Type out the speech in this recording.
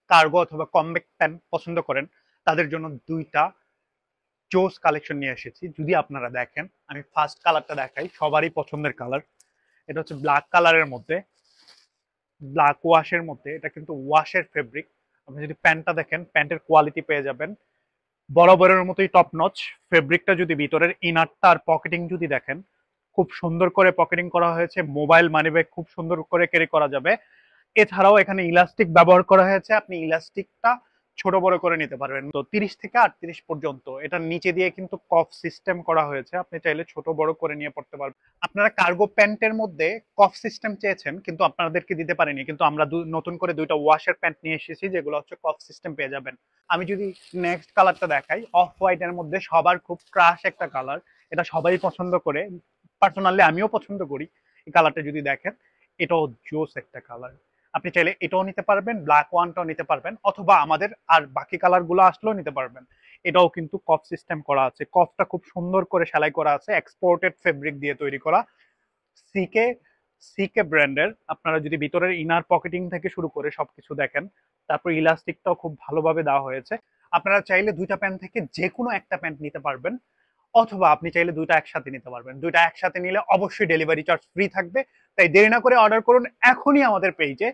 Cargo অথবা comeback pant পছন্দ করেন তাদের জন্য দুইটা জোস কালেকশন নিয়ে এসেছি। যদি আপনারা দেখেন, আমি ফার্স্ট কালারটা দেখাই, সবারই পছন্দের কালার। এটা হচ্ছে ব্ল্যাক কালারের মধ্যে, ব্ল্যাক ওয়াশের মধ্যে। এটা কিন্তু ওয়াশের ফেব্রিক। আপনি যদি প্যান্টটা দেখেন, প্যান্টের কোয়ালিটি পেয়ে যাবেন বরাবরের মতোই টপ নচ। ফেব্রিকটা যদি ভিতরের ইনারটা আর পকেটিং যদি দেখেন, খুব সুন্দর করে পকেটিং করা হয়েছে। মোবাইল মানিব্যাগ খুব সুন্দর করে ক্যারি করা যাবে। এছাড়াও এখানে ইলাস্টিক ব্যবহার করা হয়েছে, আপনি ইলাস্টিকটা ছোট বড় করে নিতে পারবেন। তো 30 থেকে 38 পর্যন্ত। এটার নিচে দিয়ে কিন্তু কফ সিস্টেম করা হয়েছে, আপনি চাইলে ছোট বড় করে নিয়ে পড়তে পারবেন। আপনারা কার্গো প্যান্টের মধ্যে কফ সিস্টেম চেয়েছেন, কিন্তু আপনাদেরকে দিতে পারিনি, কিন্তু আমরা নতুন করে দুইটা ওয়াশের প্যান্ট নিয়ে এসেছি যেগুলো হচ্ছে কফ সিস্টেম পেয়ে যাবেন। আমি যদি নেক্সট কালারটা দেখাই, অফ হোয়াইট এর মধ্যে সবার খুব ক্রাশ একটা কালার। এটা সবাই পছন্দ করে, পার্সোনালি আমিও পছন্দ করি। এই কালারটা যদি দেখেন, এটাও জোস একটা কালার। আপনি চাইলে এটাও নিতে পারবেন, ব্ল্যাক ওয়ানটাও নিতে পারবেন, অথবা আমাদের আর বাকি কালার গুলো আসলেও নিতে পারবেন। এটাও কিন্তু কফ সিস্টেম করা আছে, কফটা খুব সুন্দর করে সেলাই করা আছে, এক্সপোর্টেড ফেব্রিক দিয়ে তৈরি করা। সিকে সিকে ব্র্যান্ডের। আপনারা যদি ভিতরের ইনার পকেটিং থেকে শুরু করে সবকিছু দেখেন, তারপর ইলাস্টিকটাও খুব ভালোভাবে দেওয়া হয়েছে। আপনারা চাইলে দুইটা প্যান্ট থেকে যে কোনো একটা প্যান্ট নিতে পারবেন, অথবা আপনি চাইলে দুইটা একসাথে নিতে পারবেন। দুইটা একসাথে নিলে অবশ্যই ডেলিভারি চার্জ ফ্রি থাকবে। তাই দেরি না করে অর্ডার করুন এখনই আমাদের পেজে।